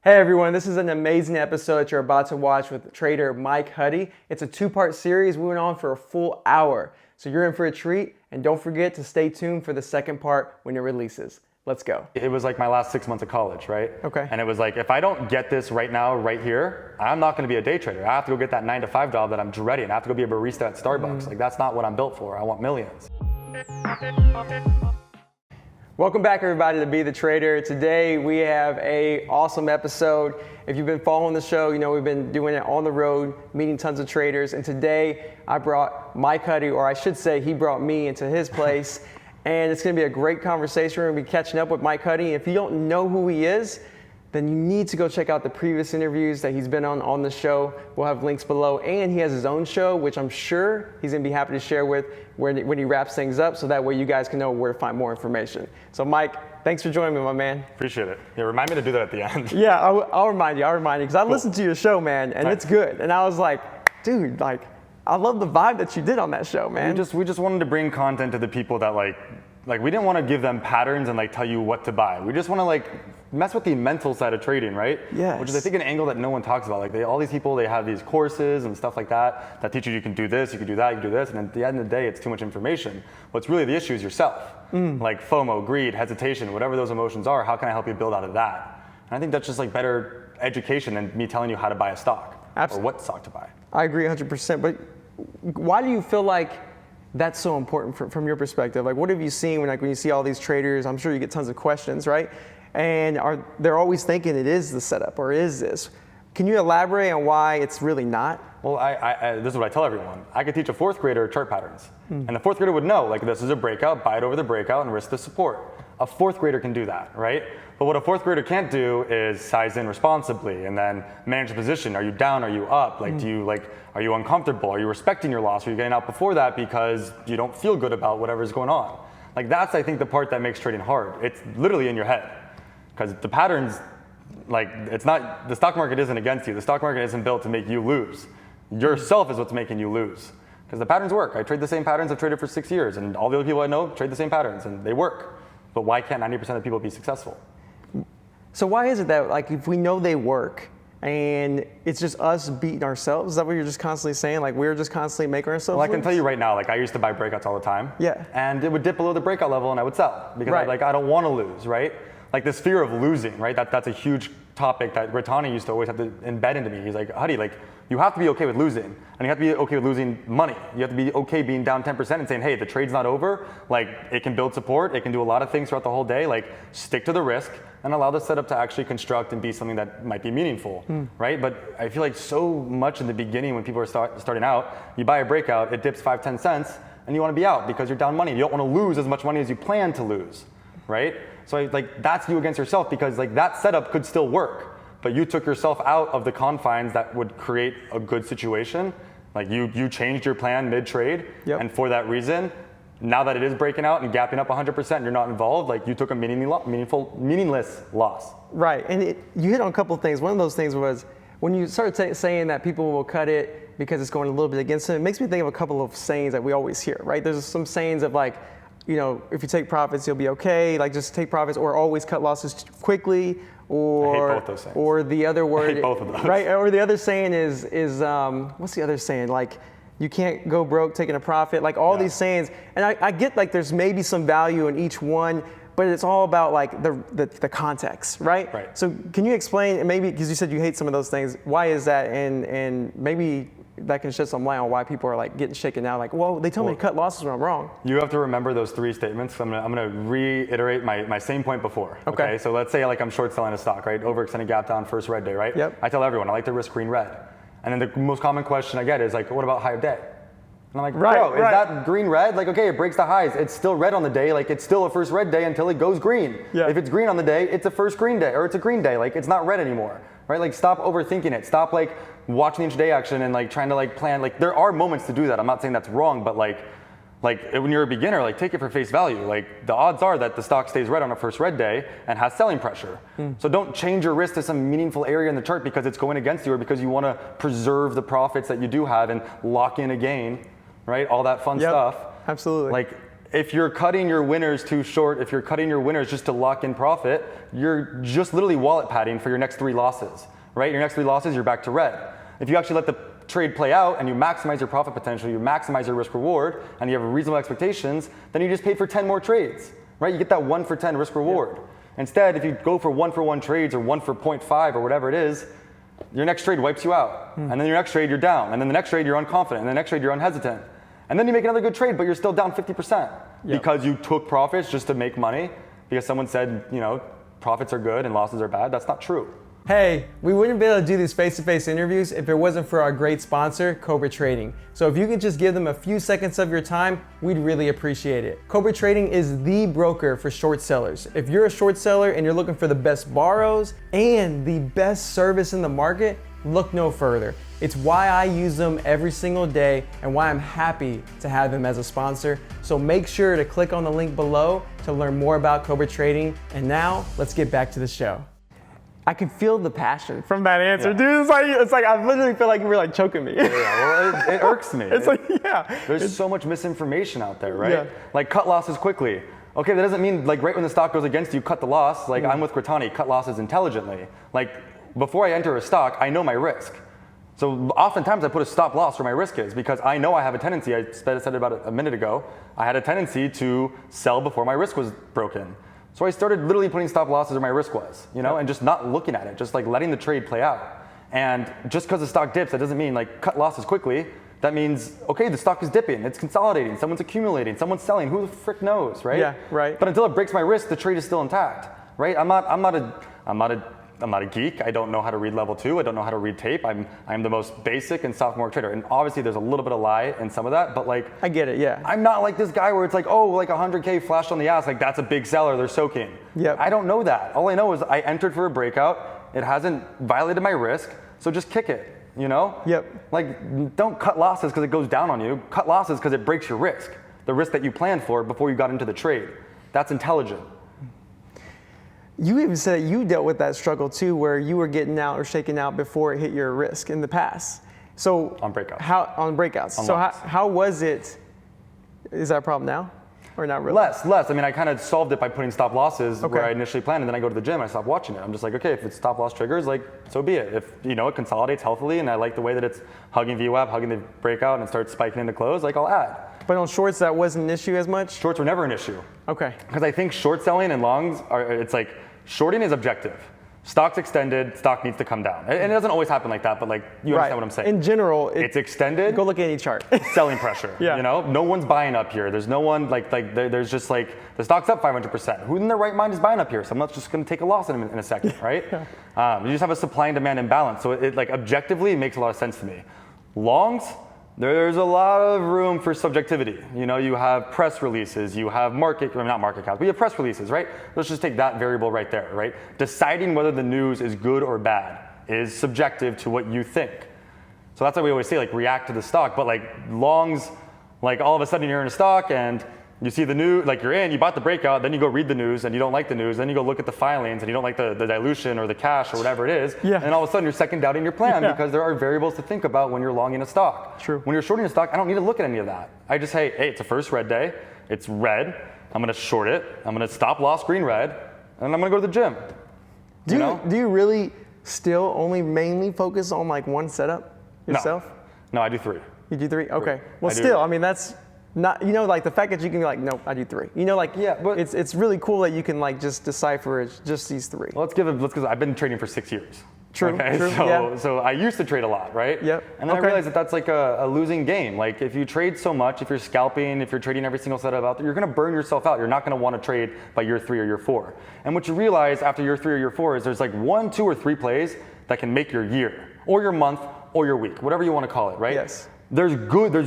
Hey everyone, this is an amazing episode that you're about to watch with trader Mike Huddie. It's a two-part series. We went on for a full hour. So you're in for a treat, and don't forget to stay tuned for the second part when it releases. Let's go. It was like my last 6 months of college, right? Okay. And it was like, if I don't get this right now, right here, I'm not gonna be a day trader. I have to go get that 9-to-5 job that I'm dreading. I have to go be a barista at Starbucks. Like, that's not what I'm built for. I want millions. Welcome back everybody to Be the Trader. Today we have an awesome episode. If you've been following the show, you know we've been doing it on the road, meeting tons of traders. And today I brought Mike Huddie, or I should say he brought me into his place. And it's gonna be a great conversation. We're gonna be catching up with Mike Huddie. If you don't know who he is, then you need to go check out the previous interviews that he's been on the show. We'll have links below. And he has his own show, which I'm sure he's gonna be happy to share with when he wraps things up, so that way you guys can know where to find more information. So Mike, thanks for joining me, my man. Appreciate it. Yeah, remind me to do that at the end. Yeah, I'll remind you, because I listened to your show, man, and Nice. it's good. And I was like, dude, like, I love the vibe that you did on that show, man. We just wanted to bring content to the people that like we didn't want to give them patterns and like tell you what to buy. We just want to like mess with the mental side of trading, right? Yes. Which is I think an angle that no one talks about. Like all these people, they have these courses and stuff like that teach you can do this, you can do that, you can do this, and at the end of the day, it's too much information. What's really the issue is yourself. Like FOMO, greed, hesitation, whatever those emotions are, how can I help you build out of that? And I think that's just like better education than me telling you how to buy a stock. Absolutely. Or what stock to buy. I agree 100%, but why do you feel like that's so important from your perspective? Like, what have you seen when you see all these traders? I'm sure you get tons of questions, right? And they're always thinking it is the setup, or is this? Can you elaborate on why it's really not? Well, this is what I tell everyone. I could teach a fourth grader chart patterns. And the fourth grader would know, like, this is a breakout, buy it over the breakout and risk the support. A fourth grader can do that, right? But what a fourth grader can't do is size in responsibly and then manage the position. Are you down? Are you up? Like, are you uncomfortable? Are you respecting your loss? Are you getting out before that because you don't feel good about whatever's going on? Like, that's, I think, the part that makes trading hard. It's literally in your head. Because the patterns, like, it's not, the stock market isn't against you. The stock market isn't built to make you lose. Yourself is what's making you lose. Because the patterns work. I trade the same patterns I've traded for 6 years, and all the other people I know trade the same patterns, and they work. But why can't 90% of people be successful? So why is it that, like, if we know they work, and it's just us beating ourselves? Is that what you're just constantly saying? Like, we're just constantly making ourselves Well, I can lose? tell you right now, like, I used to buy breakouts all the time. Yeah. And it would dip below the breakout level, and I would sell. Because Right. I don't want to lose, right? Like, this fear of losing, right? That's a huge topic that Ratani used to always have to embed into me. He's like, Huddie, like, you have to be okay with losing. And you have to be okay with losing money. You have to be okay being down 10% and saying, hey, the trade's not over. Like, it can build support. It can do a lot of things throughout the whole day. Like, stick to the risk and allow the setup to actually construct and be something that might be meaningful, right? But I feel like so much in the beginning when people are starting out, you buy a breakout, it dips 5-10 cents, and you want to be out because you're down money. You don't want to lose as much money as you plan to lose, right? So like, that's you against yourself, because like that setup could still work, but you took yourself out of the confines that would create a good situation. Like you changed your plan mid-trade, and for that reason, now that it is breaking out and gapping up 100%, you're not involved, like you took a meaningless loss. Right, and you hit on a couple of things. One of those things was when you started saying that people will cut it because it's going a little bit against them, it makes me think of a couple of sayings that we always hear, right? There's some sayings of like, you know, if you take profits, you'll be okay. Like, just take profits, or always cut losses quickly, or I hate both those sayings. Or the other word, I hate both of those. Right? Or the other saying is what's the other saying? Like, you can't go broke taking a profit. Like all these sayings, and I get like there's maybe some value in each one, but it's all about like the context, right? Right. So can you explain, and maybe because you said you hate some of those things, why is that, and maybe that can shed some light on why people are like getting shaken now, like, well, they told me to cut losses when I'm wrong. You have to remember those three statements. I'm gonna reiterate my same point before. Okay. So let's say like I'm short selling a stock, right? Overextended gap down, first red day, right? Yep. I tell everyone I like to risk green red. And then the most common question I get is like, what about high of day? And I'm like, bro, is that green red? Like, okay, it breaks the highs. It's still red on the day. Like, it's still a first red day until it goes green. Yeah. If it's green on the day, it's a first green day, or it's a green day. Like, it's not red anymore, right? Like, stop overthinking it. Stop like watching the intraday action and like trying to like plan. Like, there are moments to do that. I'm not saying that's wrong, but like when you're a beginner, like take it for face value. Like, the odds are that the stock stays red on a first red day and has selling pressure. So don't change your risk to some meaningful area in the chart because it's going against you, or because you want to preserve the profits that you do have and lock in a gain. Right, all that fun stuff. Absolutely. Like, if you're cutting your winners too short, if you're cutting your winners just to lock in profit, you're just literally wallet padding for your next 3 losses, right? Your next 3 losses, you're back to red. If you actually let the trade play out and you maximize your profit potential, you maximize your risk reward, and you have reasonable expectations, then you just pay for 10 more trades, right? You get that 1 for 10 risk reward. Instead, if you go for 1 for 1 trades or 1 for 0.5 or whatever it is, your next trade wipes you out. And then your next trade, you're down. And then the next trade, you're unconfident. And the next trade, you're unhesitant. And then you make another good trade, but you're still down 50% because you took profits just to make money because someone said, profits are good and losses are bad. That's not true. Hey, we wouldn't be able to do these face-to-face interviews if it wasn't for our great sponsor, Cobra Trading. So if you could just give them a few seconds of your time, we'd really appreciate it. Cobra Trading is the broker for short sellers. If you're a short seller and you're looking for the best borrows and the best service in the market, look no further. It's why I use them every single day and why I'm happy to have them as a sponsor. So make sure to click on the link below to learn more about Cobra Trading. And now let's get back to the show. I can feel the passion from that answer, dude. It's like I literally feel like you were like choking me. Well, it irks me. There's so much misinformation out there, right? Yeah. Like cut losses quickly. Okay, that doesn't mean like right when the stock goes against you, cut the loss. Like I'm with Gratani, cut losses intelligently. Like before I enter a stock, I know my risk. So oftentimes I put a stop loss where my risk is because I know I have a tendency, I said it about a minute ago, I had a tendency to sell before my risk was broken. So I started literally putting stop losses where my risk was, and just not looking at it, just like letting the trade play out. And just because the stock dips, that doesn't mean like cut losses quickly. That means, okay, the stock is dipping, it's consolidating, someone's accumulating, someone's selling, who the frick knows, right? Yeah, right. But until it breaks my risk, the trade is still intact, right? I'm not a geek. I don't know how to read level 2. I don't know how to read tape. I'm the most basic and sophomore trader. And obviously there's a little bit of lie in some of that, but like I get it, yeah. I'm not like this guy where it's like, oh, like 100K flashed on the ass, like that's a big seller, they're soaking. Yep. I don't know that. All I know is I entered for a breakout. It hasn't violated my risk, so just kick it, Yep. Like don't cut losses because it goes down on you. Cut losses because it breaks your risk. The risk that you planned for before you got into the trade. That's intelligent. You even said that you dealt with that struggle too, where you were getting out or shaken out before it hit your risk in the past. So on breakouts. On breakouts. So how was it? Is that a problem now, or not really? Less. I mean, I kind of solved it by putting stop losses where I initially planned, and then I go to the gym and I stop watching it. I'm just like, okay, if it's stop loss triggers, like so be it. If it consolidates healthily, and I like the way that it's hugging VWAP, hugging the breakout, and it starts spiking into close, like I'll add. But on shorts, that wasn't an issue as much? Shorts were never an issue. Okay. Because I think short selling and longs it's like shorting is objective. Stock's extended, stock needs to come down. And it doesn't always happen like that, but like you understand what I'm saying. In general, it's extended. Go look at any chart. Selling pressure. No one's buying up here. There's no one there's just like the stock's up 500%. Who in their right mind is buying up here? Someone's just going to take a loss in a second, right? You just have a supply and demand imbalance. So it like objectively makes a lot of sense to me. Longs, there's a lot of room for subjectivity. You have press releases, you have not market caps, but you have press releases, right? Let's just take that variable right there, right? Deciding whether the news is good or bad is subjective to what you think. So that's why we always say like react to the stock, but like longs, like all of a sudden you're in a stock and you see the news, like you bought the breakout, then you go read the news and you don't like the news, then you go look at the filings and you don't like the dilution or the cash or whatever it is, and all of a sudden you're second doubting your plan because there are variables to think about when you're longing a stock. True. When you're shorting a stock, I don't need to look at any of that. I just say, hey, it's a first red day, it's red, I'm gonna short it, I'm gonna stop loss green red, and I'm gonna go to the gym. Do you really still only mainly focus on like one setup yourself? No, I do 3. You do 3? Okay. Well, still, I mean, that's not, like the fact that you can be like, nope, I do 3. But it's really cool that you can like just decipher it's just these 3. Well, I've been trading for 6 years. True. Okay, true. So I used to trade a lot, right? Yep. And then I realized that that's like a losing game. Like if you trade so much, if you're scalping, if you're trading every single setup out there, you're gonna burn yourself out. You're not gonna wanna trade by year 3 or year 4. And what you realize after year 3 or year 4 is there's like 1, 2, or 3 plays that can make your year, or your month, or your week, whatever you wanna call it, right? Yes. There's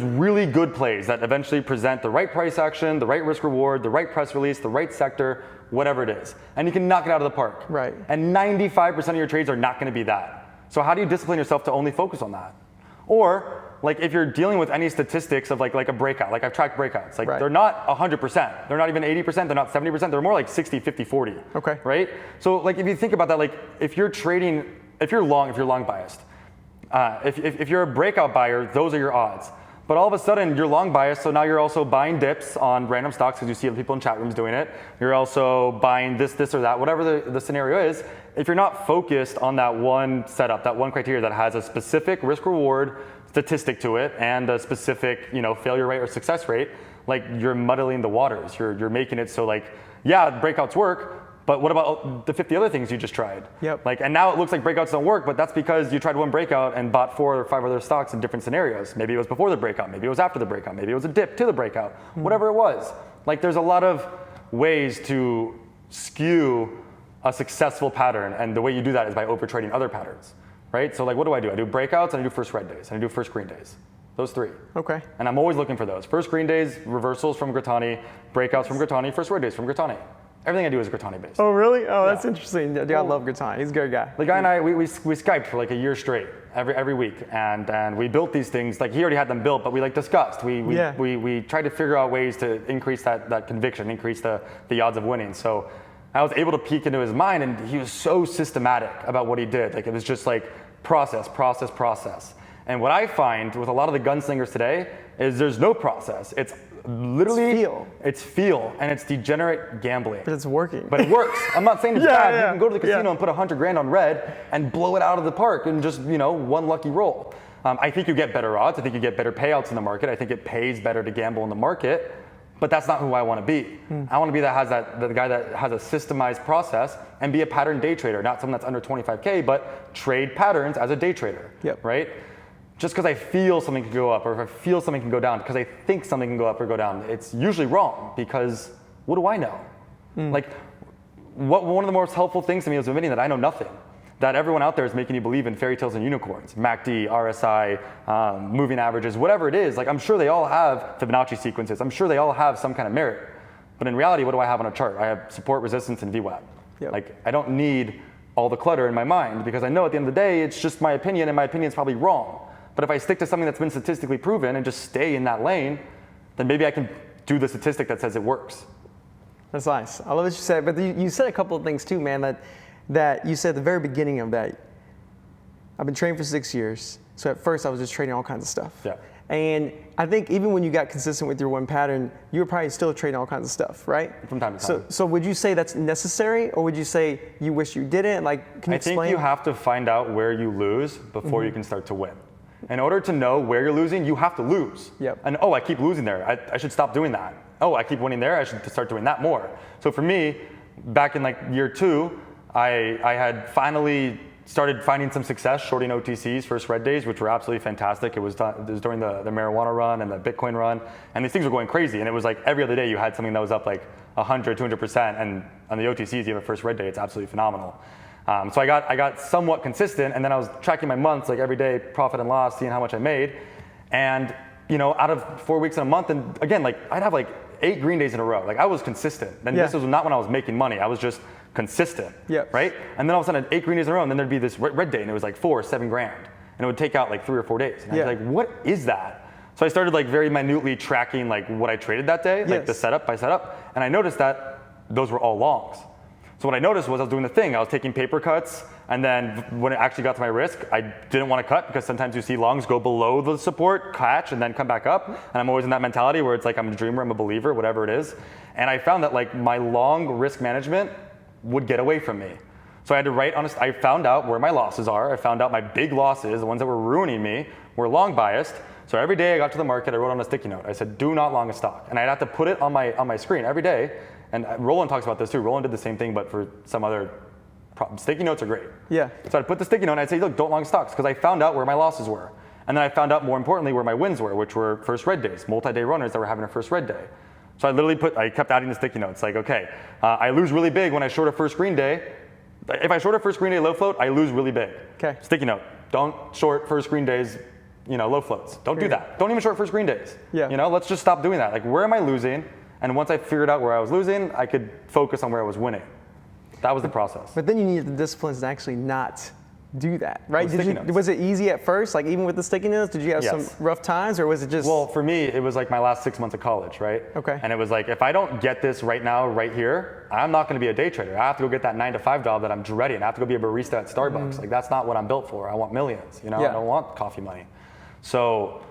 really good plays that eventually present the right price action, the right risk reward, the right press release, the right sector, whatever it is. And you can knock it out of the park. Right. And 95% of your trades are not gonna be that. So how do you discipline yourself to only focus on that? Or like if you're dealing with any statistics of like a breakout, like I've tracked breakouts, like they're not 100%, they're not even 80%, they're not 70%, they're more like 60, 50, 40. Okay. Right? So like if you think about that, like if you're long biased, if you're a breakout buyer, those are your odds. But all of a sudden, you're long biased, so now you're also buying dips on random stocks because you see other people in chat rooms doing it. You're also buying this or that, whatever the scenario is. If you're not focused on that one setup, that one criteria that has a specific risk-reward statistic to it and a specific, failure rate or success rate, like you're muddling the waters. You're making it so like, yeah, breakouts work, but what about the 50 other things you just tried? Yep. And now it looks like breakouts don't work, but that's because you tried one breakout and bought 4 or 5 other stocks in different scenarios. Maybe it was before the breakout, maybe it was after the breakout, maybe it was a dip to the breakout, whatever it was. Like there's a lot of ways to skew a successful pattern, and the way you do that is by overtrading other patterns, right? So like what do? I do breakouts and I do first red days and I do first green days. Those 3. Okay. And I'm always looking for those. First green days, reversals from Grattani, breakouts from Grattani, first red days from Grattani. Everything I do is Grattani based. Oh, really? Oh, that's interesting. Dude, I love Grattani. He's a good guy. The guy and I, we Skyped for like a year straight, every week, and we built these things. Like he already had them built, but we like discussed. We tried to figure out ways to increase that conviction, increase the odds of winning. So I was able to peek into his mind, and he was so systematic about what he did. Like it was just like process. And what I find with a lot of the gunslingers today is there's no process. It's literally it's feel, and it's degenerate gambling. But it's working. But it works. I'm not saying it's bad. Yeah. You can go to the casino and put $100,000 on red and blow it out of the park and just one lucky roll. I think you get better odds. I think you get better payouts in the market. I think it pays better to gamble in the market. But that's not who I want to be. I want to be the guy that has a systemized process and be a pattern day trader, not someone that's under 25K, but trade patterns as a day trader. Yep. Right? Just because I feel something can go up, or if I feel something can go down, because I think something can go up or go down, it's usually wrong, because what do I know? Like, one of the most helpful things to me is admitting that I know nothing. That everyone out there is making you believe in fairy tales and unicorns, MACD, RSI, moving averages, whatever it is. Like, I'm sure they all have Fibonacci sequences. I'm sure they all have some kind of merit. But in reality, what do I have on a chart? I have support, resistance, and VWAP. Yep. Like, I don't need all the clutter in my mind, because I know at the end of the day, it's just my opinion, and my opinion is probably wrong. But if I stick to something that's been statistically proven and just stay in that lane, then maybe I can do the statistic that says it works. That's nice. I love what you said. But you said a couple of things too, man, that you said at the very beginning of that. I've been training for 6 years. So at first I was just trading all kinds of stuff. Yeah. And I think even when you got consistent with your one pattern, you were probably still trading all kinds of stuff, right? From time to time. So would you say that's necessary, or would you say you wish you didn't? Like, can you explain? I think you have to find out where you lose before you can start to win. In order to know where you're losing, you have to lose. Yep. And I keep losing there. I should stop doing that. I keep winning there. I should start doing that more. So for me, back in like year 2, I had finally started finding some success shorting OTCs, first red days, which were absolutely fantastic. It was during the marijuana run and the Bitcoin run, and these things were going crazy. And it was like every other day you had something that was up like 100, 200%, and on the OTCs you have a first red day. It's absolutely phenomenal. So I got somewhat consistent, and then I was tracking my months, like every day, profit and loss, seeing how much I made. And out of 4 weeks in a month, and again, like I'd have like 8 green days in a row. Like I was consistent. And this was not when I was making money. I was just consistent, right? And then all of a sudden, 8 green days in a row, and then there'd be this red day, and it was like 4 or 7 grand, and it would take out like 3 or 4 days. And I was like, what is that? So I started like very minutely tracking like what I traded that day, like the setup by setup, and I noticed that those were all longs. So what I noticed was I was doing the thing. I was taking paper cuts, and then when it actually got to my risk, I didn't want to cut, because sometimes you see longs go below the support, catch, and then come back up. And I'm always in that mentality where it's like I'm a dreamer, I'm a believer, whatever it is. And I found that like my long risk management would get away from me. So I had to write honest. I found out where my losses are. I found out my big losses, the ones that were ruining me, were long biased. So every day I got to the market, I wrote on a sticky note. I said, do not long a stock. And I'd have to put it on my screen every day. And Roland talks about this too. Roland did the same thing, but for some other problem. Sticky notes are great. Yeah. So I'd put the sticky note and I'd say, look, don't long stocks, because I found out where my losses were. And then I found out, more importantly, where my wins were, which were first red days, multi-day runners that were having a first red day. So I kept adding the sticky notes. Like, okay, I lose really big when I short a first green day. If I short a first green day low float, I lose really big. Okay. Sticky note, don't short first green days, low floats. Don't do that. Don't even short first green days. Yeah. Let's just stop doing that. Like, where am I losing? And once I figured out where I was losing, I could focus on where I was winning. That was the process. But then you needed the disciplines to actually not do that, right? Was it easy at first? Like even with the sticky notes, did you have some rough times, or was it just? Well, for me, it was like my last 6 months of college, right? Okay. And it was like, if I don't get this right now, right here, I'm not going to be a day trader. I have to go get that 9-to-5 job that I'm dreading. I have to go be a barista at Starbucks. Like that's not what I'm built for. I want millions. I don't want coffee money. So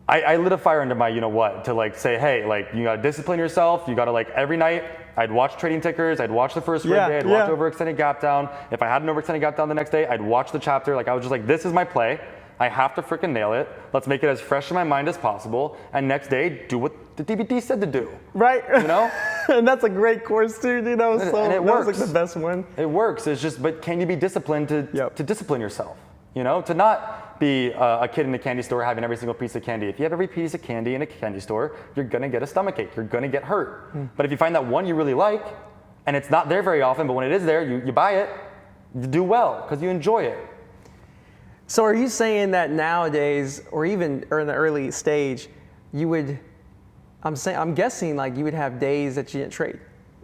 I lit a fire under my you know what to like say, hey, like you gotta discipline yourself. You gotta like every night I'd watch trading tickers. I'd watch the first red day. I'd watch overextended gap down. If I had an overextended gap down the next day, I'd watch the chapter. Like I was just like, this is my play. I have to freaking nail it. Let's make it as fresh in my mind as possible. And next day, do what the DVD said to do. Right. You know? And that's a great course too, dude. That was it works. was like the best one. It works. It's just, but can you be disciplined to discipline yourself? You know, to not be a kid in a candy store having every single piece of candy. If you have every piece of candy in a candy store, you're gonna get a stomachache. You're gonna get hurt. But if you find that one you really like, and it's not there very often, but when it is there, you buy it, you do well because you enjoy it. So are you saying that nowadays, or even in the early stage, you would, I'm guessing like you would have days that you didn't trade.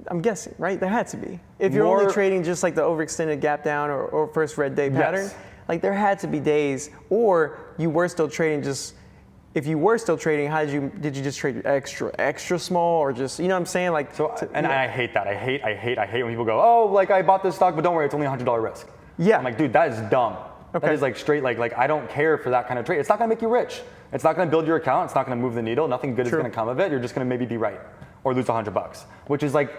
I'm guessing, right? There had to be. If you're only trading just like the overextended gap down or first red day pattern, like there had to be days, or you were still trading just, if you were still trading, did you just trade extra small or just, you know what I'm saying? Like, I hate that. I hate when people go, oh, like I bought this stock, but don't worry, it's only $100 risk. Yeah. I'm like, dude, that is dumb. Okay. That is like straight, like I don't care for that kind of trade. It's not gonna make you rich. It's not gonna build your account. It's not gonna move the needle. Nothing good is gonna come of it. You're just gonna maybe be right or lose $100, which is like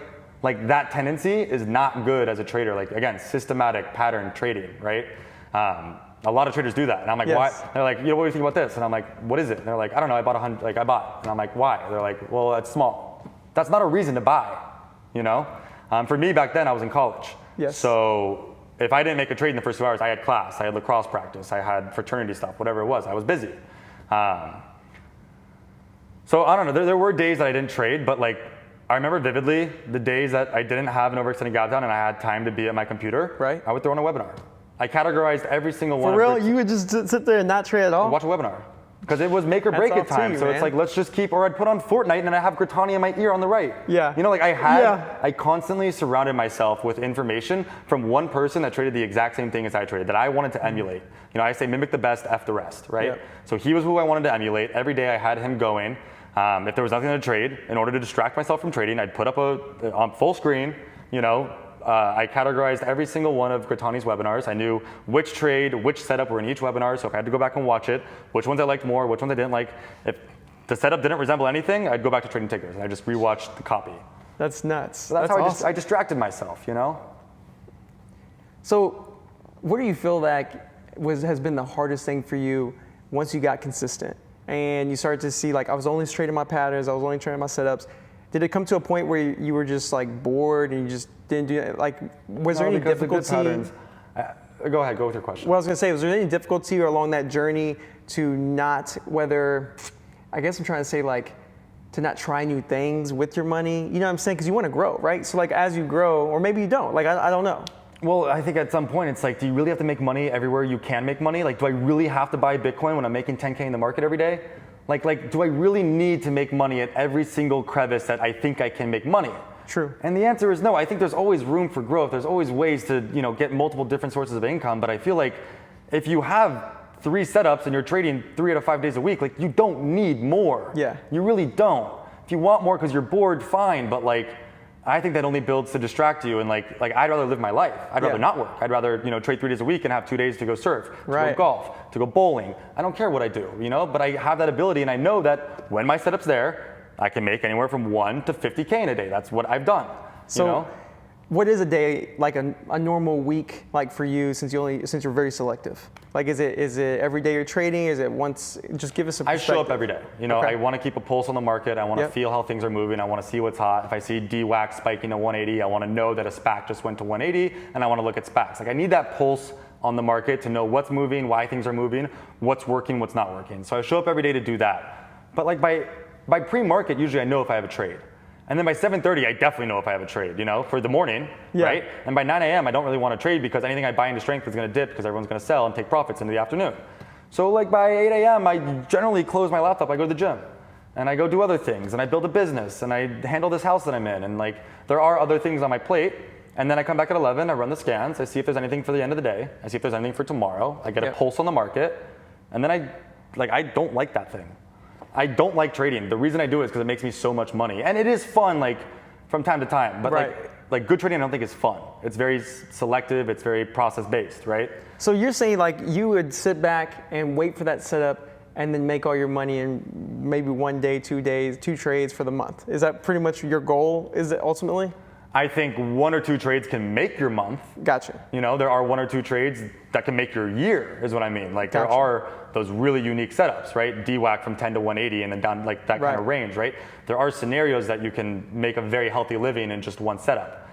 that tendency is not good as a trader. Like again, systematic pattern trading, right? A lot of traders do that, and I'm like, why? They're like, what do you think about this? And I'm like, what is it? And they're like, I don't know. I bought 100. Like I bought, and I'm like, why? They're like, well, it's small. That's not a reason to buy, you know. For me back then, I was in college. Yes. So if I didn't make a trade in the first 2 hours, I had class, I had lacrosse practice, I had fraternity stuff, whatever it was. I was busy. So I don't know. There were days that I didn't trade, but like I remember vividly the days that I didn't have an overextended gap down and I had time to be at my computer. Right. I would throw in a webinar. I categorized every single one. For real? You would just sit there and not trade at all? Watch a webinar. Because it was make or break it time. So it's like, let's just keep, or I'd put on Fortnite and then I have Gratani in my ear on the right. Yeah. You know, like I constantly surrounded myself with information from one person that traded the exact same thing as I traded, that I wanted to emulate. You know, I say mimic the best, F the rest, right? Yeah. So he was who I wanted to emulate. Every day I had him going. If there was nothing to trade, in order to distract myself from trading, I'd put up on full screen, you know, I categorized every single one of Gratani's webinars. I knew which trade, which setup were in each webinar, so if I had to go back and watch it, which ones I liked more, which ones I didn't like. If the setup didn't resemble anything, I'd go back to trading tickers, and I just rewatched the copy. That's nuts. So that's how awesome. I distracted myself, you know? So what do you feel like has been the hardest thing for you once you got consistent? And you started to see, like, I was only trading my patterns, I was only trading my setups. Did it come to a point where you were just like bored and you just didn't do it? Like, was there any difficulty? Go ahead, go with your question. Well, I was gonna say, was there any difficulty along that journey to not, I guess I'm trying to say like, to not try new things with your money? You know what I'm saying? Because you want to grow, right? So like as you grow, or maybe you don't, like I don't know. Well, I think at some point it's like, do you really have to make money everywhere you can make money? Like, do I really have to buy Bitcoin when I'm making 10K in the market every day? Like, do I really need to make money at every single crevice that I think I can make money? True. And the answer is no. I think there's always room for growth. There's always ways to, you know, get multiple different sources of income. But I feel like if you have 3 setups and you're trading 3 out of 5 days a week, like you don't need more. Yeah. You really don't. If you want more because you're bored, fine. But like, I think that only builds to distract you. And like I'd rather live my life. I'd rather not work. I'd rather, you know, trade 3 days a week and have 2 days to go surf, to go golf, to go bowling. I don't care what I do, you know, but I have that ability and I know that when my setup's there, I can make anywhere from 1 to 50K in a day. That's what I've done. So you know? What is a day, like a normal week like for you since you're very selective? Like is it every day you're trading? Is it once, just give us a perspective. I show up every day. You know, I want to keep a pulse on the market. I want to feel how things are moving. I want to see what's hot. If I see DWAC spiking to 180, I want to know that a SPAC just went to 180 and I want to look at SPACs. Like I need that pulse on the market to know what's moving, why things are moving, what's working, what's not working. So I show up every day to do that. But like by pre-market, usually I know if I have a trade. And then by 7:30, I definitely know if I have a trade, you know, for the morning, right? And by 9 a.m., I don't really want to trade because anything I buy into strength is going to dip because everyone's going to sell and take profits in the afternoon. So like by 8 a.m., I generally close my laptop, I go to the gym, and I go do other things, and I build a business, and I handle this house that I'm in, and like there are other things on my plate. And then I come back at 11, I run the scans, I see if there's anything for the end of the day, I see if there's anything for tomorrow, I get a pulse on the market, and then I don't like that thing. I don't like trading. The reason I do it is because it makes me so much money. And it is fun, like, from time to time. But like good trading, I don't think is fun. It's very selective. It's very process-based, right? So you're saying, like, you would sit back and wait for that setup and then make all your money in maybe 1 day, 2 days, 2 trades for the month. Is that pretty much your goal, is it ultimately? I think 1 or 2 trades can make your month. Gotcha. You know, there are 1 or 2 trades that can make your year, is what I mean. Like, there Gotcha. are those really unique setups, right? DWAC from 10 to 180 and then down, like that kind of range, right? There are scenarios that you can make a very healthy living in just one setup.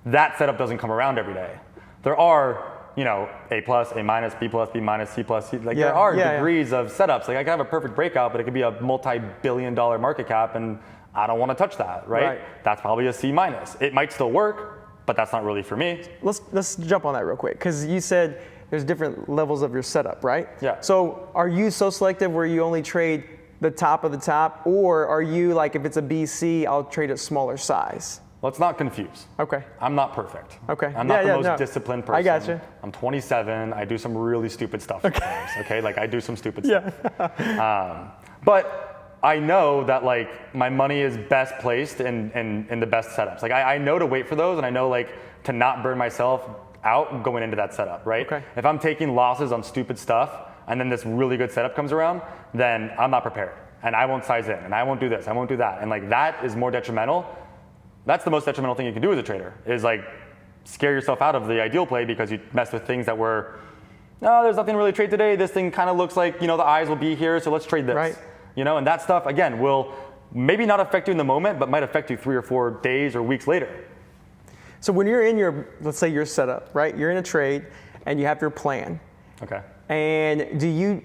That setup doesn't come around every day. There are, you know, A plus, A minus, B plus, B minus, C plus, C. Like, there are degrees of setups. Like, I could have a perfect breakout, but it could be a multi-billion-dollar market cap, and I don't want to touch that, right? That's probably a C minus. It might still work, but that's not really for me. Let's jump on that real quick, because you said there's different levels of your setup, right? Yeah. So are you so selective where you only trade the top of the top, or are you like, if it's a BC, I'll trade a smaller size? Let's not confuse. Okay. I'm not perfect. Okay. I'm not the most disciplined person. I gotcha. I'm 27. I do some really stupid stuff sometimes. Okay. Like, I do some stupid stuff. But I know that, like, my money is best placed in the best setups. Like, I know to wait for those, and I know, like, to not burn myself out going into that setup, right? Okay. If I'm taking losses on stupid stuff and then this really good setup comes around, then I'm not prepared, and I won't size in, and I won't do this, I won't do that, and like, that is more detrimental. That's the most detrimental thing you can do as a trader, is like scare yourself out of the ideal play because you messed with things that were, no, there's nothing to really trade today. This thing kind of looks like, you know, the eyes will be here, so let's trade this. Right. You know, and that stuff, again, will maybe not affect you in the moment, but might affect you 3 or 4 days or weeks later. So when you're in your, let's say your setup, right? You're in a trade and you have your plan. Okay. And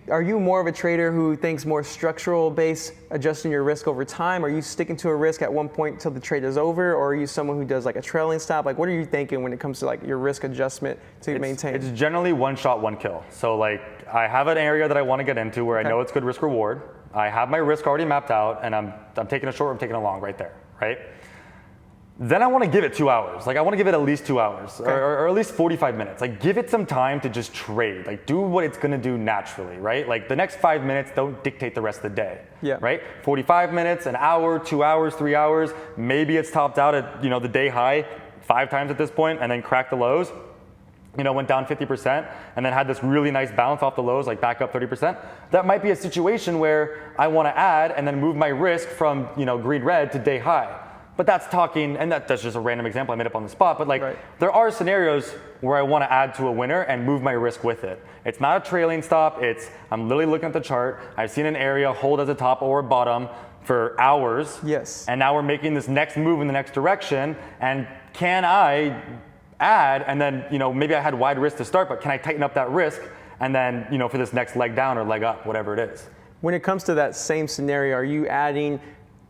are you more of a trader who thinks more structural based, adjusting your risk over time? Are you sticking to a risk at one point till the trade is over, or are you someone who does like a trailing stop? Like, what are you thinking when it comes to like your risk adjustment to maintain? It's generally one shot, one kill. So like, I have an area that I want to get into where I know it's good risk reward. I have my risk already mapped out, and I'm taking a short, I'm taking a long right there, right? Then I want to give it 2 hours. Like, I want to give it at least 2 hours, or at least 45 minutes. Like, give it some time to just trade. Like, do what it's going to do naturally, right? Like, the next 5 minutes don't dictate the rest of the day, right? 45 minutes, an hour, 2 hours, 3 hours. Maybe it's topped out at, you know, the day high 5 times at this point, and then cracked the lows. You know, went down 50% and then had this really nice bounce off the lows, like back up 30%. That might be a situation where I want to add and then move my risk from, you know, green red to day high. But that's talking, and that's just a random example I made up on the spot, but like, there are scenarios where I want to add to a winner and move my risk with it. It's not a trailing stop, I'm literally looking at the chart, I've seen an area hold as a top or a bottom for hours. Yes. And now we're making this next move in the next direction, and can I add, and then, you know, maybe I had wide risk to start, but can I tighten up that risk, and then, you know, for this next leg down or leg up, whatever it is. When it comes to that same scenario, are you adding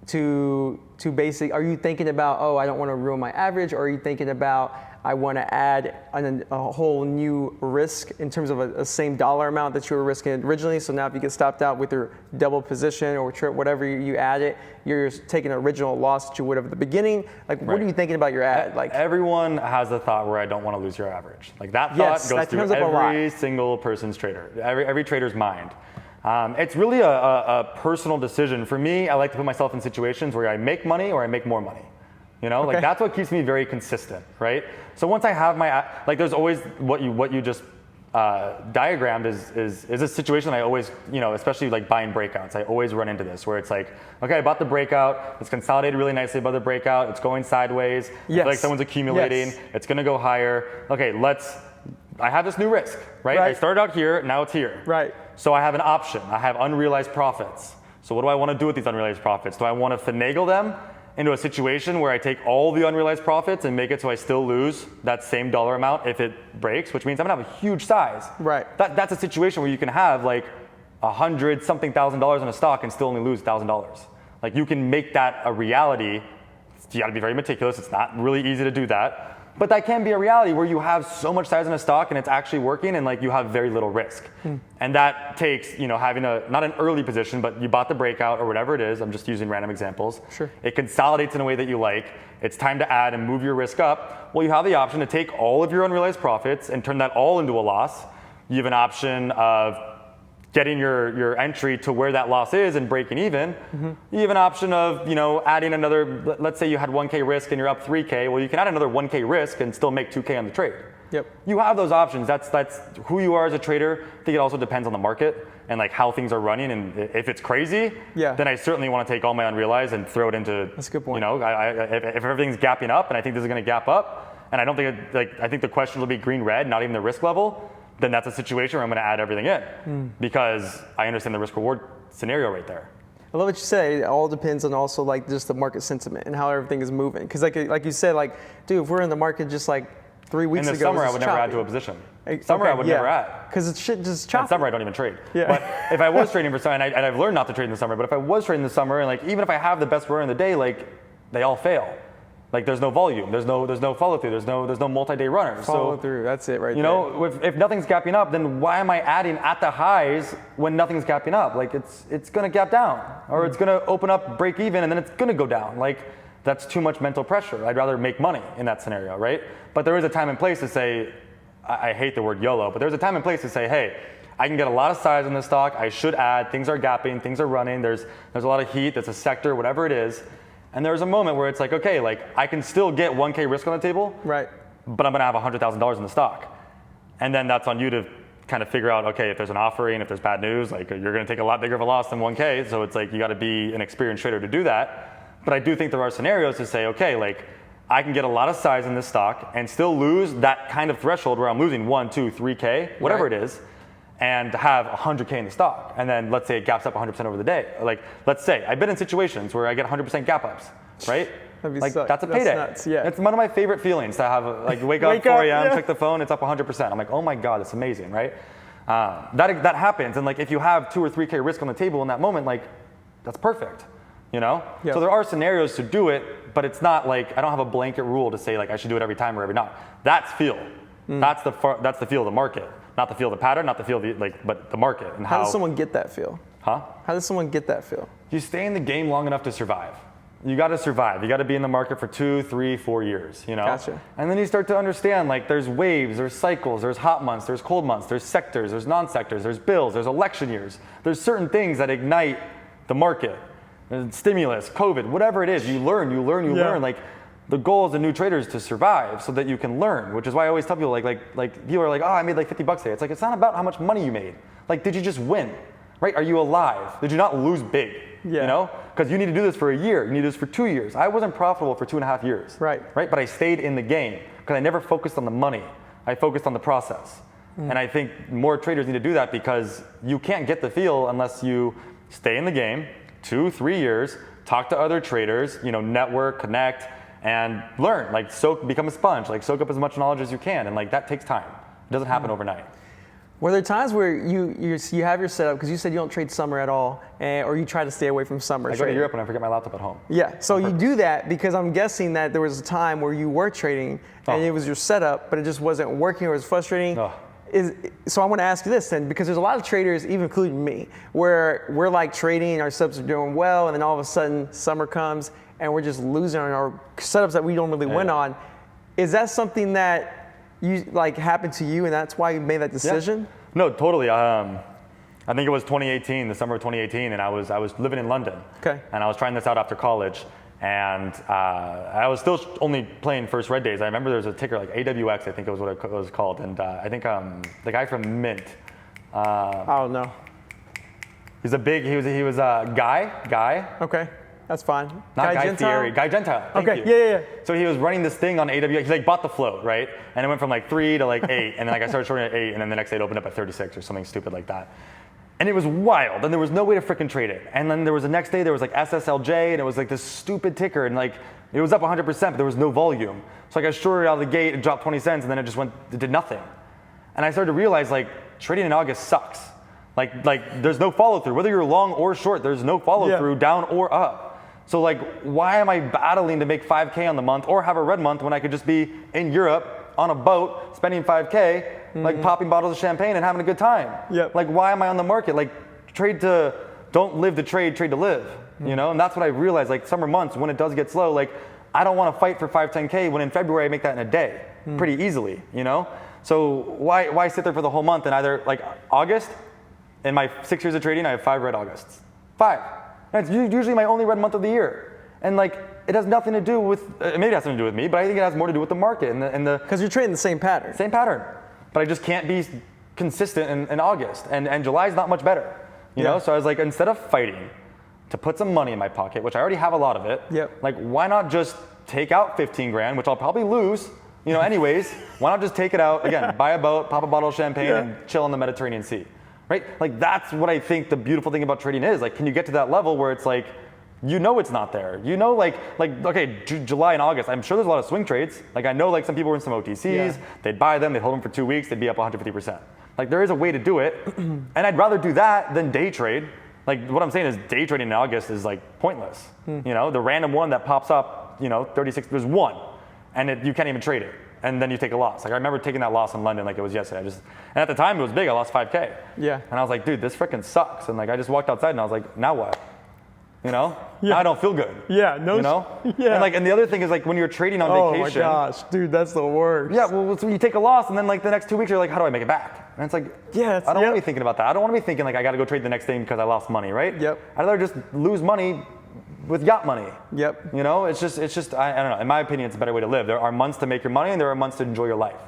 to basic, are you thinking about, oh, I don't want to ruin my average, or are you thinking about, I want to add a whole new risk in terms of a same dollar amount that you were risking originally? So now if you get stopped out with your double position or whatever you add it, you're taking an original loss that you would have at the beginning. Like, what are you thinking about your ad? Like, everyone has a thought where I don't want to lose your average. Like, that thought goes through every single person's trader, every trader's mind. It's really a personal decision. For me, I like to put myself in situations where I make money or I make more money. You know, like, that's what keeps me very consistent, right? So once I have my, like, there's always what you just diagrammed is a situation I always, you know, especially like buying breakouts, I always run into this where it's like, okay, I bought the breakout, it's consolidated really nicely above the breakout, it's going sideways, I feel like someone's accumulating, it's gonna go higher. Okay, I have this new risk, right? I started out here, now it's here. Right. So I have an option, I have unrealized profits. So what do I want to do with these unrealized profits? Do I want to finagle them into a situation where I take all the unrealized profits and make it so I still lose that same dollar amount if it breaks, which means I'm gonna have a huge size. Right. That's a situation where you can have like $100-something thousand in a stock and still only lose $1,000. Like, you can make that a reality. You gotta be very meticulous. It's not really easy to do that. But that can be a reality where you have so much size in a stock and it's actually working, and like, you have very little risk. And that takes, you know, having not an early position, but you bought the breakout or whatever it is. I'm just using random examples. Sure. It consolidates in a way that you like. It's time to add and move your risk up. Well, you have the option to take all of your unrealized profits and turn that all into a loss. You have an option of getting your entry to where that loss is and breaking even. You have an option of, you know, adding another, let's say you had 1K risk and you're up 3K. Well, you can add another 1K risk and still make 2K on the trade. Yep. You have those options. That's who you are as a trader. I think it also depends on the market and like how things are running. And if it's crazy, then I certainly want to take all my unrealized and throw it into. That's a good point. You know, if everything's gapping up, and I think this is going to gap up, and I don't think I think the question will be green red, not even the risk level. Then that's a situation where I'm going to add everything in because I understand the risk reward scenario right there. I love what you say. It all depends on also like just the market sentiment and how everything is moving. Because like you said, like, dude, if we're in the market just like 3 weeks ago, in the summer, I would never add to a position. Summer, I would never add. Because it's shit just choppy. In summer, I don't even trade. Yeah. But if I was trading for summer, and I've learned not to trade in the summer, but if I was trading in the summer, and like even if I have the best run in the day, like they all fail. Like there's no volume, there's no follow through, there's no multi-day runners. Follow through, that's it right there. You know, if nothing's gapping up, then why am I adding at the highs when nothing's gapping up? Like it's gonna gap down, or it's gonna open up, break even, and then it's gonna go down. Like that's too much mental pressure. I'd rather make money in that scenario, right? But there is a time and place to say, I hate the word YOLO, but there's a time and place to say, hey, I can get a lot of size in this stock, I should add, things are gapping, things are running, there's a lot of heat, there's a sector, whatever it is. And there's a moment where it's like, okay, like I can still get 1K risk on the table, right? But I'm gonna have $100,000 in the stock. And then that's on you to kind of figure out, okay, if there's an offering, if there's bad news, like you're gonna take a lot bigger of a loss than 1K. So it's like, you gotta be an experienced trader to do that. But I do think there are scenarios to say, okay, like I can get a lot of size in this stock and still lose that kind of threshold where I'm losing 1, 2, 3K, whatever it is, and have 100K in the stock. And then let's say it gaps up 100% over the day. Like, let's say, I've been in situations where I get 100% gap ups, right? Like, that's a payday. Nuts, yeah. It's one of my favorite feelings to have, like, wake up 4 a.m., check the phone, it's up 100%. I'm like, oh my God, that's amazing, right? That happens. And like, if you have 2 or 3K risk on the table in that moment, like, that's perfect, you know? Yep. So there are scenarios to do it, but it's not like, I don't have a blanket rule to say like, I should do it every time or every not. That's feel. That's the feel of the market. Not the feel of the pattern, not the feel of the, like, but the market and how. How does someone get that feel? Huh? How does someone get that feel? You stay in the game long enough to survive. You got to survive. You got to be in the market for 2, 3, 4 years, you know? Gotcha. And then you start to understand, like, there's waves, there's cycles, there's hot months, there's cold months, there's sectors, there's non-sectors, there's bills, there's election years. There's certain things that ignite the market. There's stimulus, COVID, whatever it is, you learn. Like, the goal as a new trader is to survive so that you can learn, which is why I always tell people, like people are like, oh, I made like 50 bucks today. It's like, it's not about how much money you made. Like, did you just win, right? Are you alive? Did you not lose big, you know? Because you need to do this for a year. You need to do this for 2 years. I wasn't profitable for 2.5 years, right? But I stayed in the game because I never focused on the money. I focused on the process. And I think more traders need to do that because you can't get the feel unless you stay in the game 2, 3 years, talk to other traders, you know, network, connect, and learn, like become a sponge, like soak up as much knowledge as you can, and like that takes time. It doesn't happen overnight. Were there times where you have your setup, because you said you don't trade summer at all, or you try to stay away from summer? I go to Europe and I forget my laptop at home. Yeah, so you do that because I'm guessing that there was a time where you were trading and it was your setup, but it just wasn't working or it was frustrating. So I want to ask you this then, because there's a lot of traders, even including me, where we're like trading, our subs are doing well, and then all of a sudden summer comes and we're just losing on our setups that we don't really win on. Is that something that you like happened to you and that's why you made that decision? Yeah. No, totally. I think it was 2018, the summer of 2018, and I was living in London. Okay. And I was trying this out after college. And I was still only playing first red days. I remember there was a ticker like AWX, I think it was what it was called. And I think the guy from Mint. Oh no. He was a Guy. Okay, that's fine. Not Guy Fieri, Guy Gentile. Thank you. Yeah. So he was running this thing on AWX. He like bought the float, right? And it went from like 3 to like 8, and then like I started shorting at 8, and then the next day it opened up at 36 or something stupid like that. And it was wild, and there was no way to freaking trade it. And then there was the next day, there was like SSLJ, and it was like this stupid ticker, and like it was up 100%, but there was no volume. So like I shorted out of the gate, it dropped 20 cents, and then it did nothing. And I started to realize like trading in August sucks. Like there's no follow through. Whether you're long or short, there's no follow through down or up. So like, why am I battling to make 5K on the month or have a red month when I could just be in Europe on a boat spending 5K, like popping bottles of champagne and having a good time? Like, why am I on the market? Like, don't live to trade, trade to live, you know? And that's what I realized, like summer months when it does get slow, like I don't want to fight for 5, 10K when in February I make that in a day pretty easily, you know? So why sit there for the whole month? And either like August, in my 6 years of trading, I have 5 red Augusts. 5. That's usually my only red month of the year. And like, it has nothing to do with, maybe it has something to do with me, but I think it has more to do with the market and the Because you're trading the same pattern. same pattern. But I just can't be consistent in August, and July is not much better, you know? So I was like, instead of fighting to put some money in my pocket, which I already have a lot of it, like why not just take out 15 grand, which I'll probably lose, you know, anyways. Why not just take it out, again, buy a boat, pop a bottle of champagne, and chill in the Mediterranean Sea, right? Like that's what I think the beautiful thing about trading is. Like, can you get to that level where it's like, you know it's not there. You know, like okay, July and August, I'm sure there's a lot of swing trades. Like I know like some people were in some OTCs, they'd buy them, they'd hold them for 2 weeks, they'd be up 150%. Like there is a way to do it, and I'd rather do that than day trade. Like what I'm saying is day trading in August is like pointless. You know, the random one that pops up, you know, 36, there's one, and you can't even trade it. And then you take a loss. Like I remember taking that loss in London like it was yesterday. And at the time it was big, I lost 5K. And I was like, dude, this freaking sucks. And like I just walked outside and I was like, now what? You know? Now I don't feel good. You know? And the other thing is like when you're trading on vacation. Oh my gosh, dude, that's the worst. Yeah, well, so you take a loss and then like the next 2 weeks you're like, how do I make it back? And it's like, I don't want to be thinking about that. I don't want to be thinking like I got to go trade the next thing because I lost money, right? I'd rather just lose money with yacht money. You know, it's just I don't know. In my opinion, it's a better way to live. There are months to make your money and there are months to enjoy your life.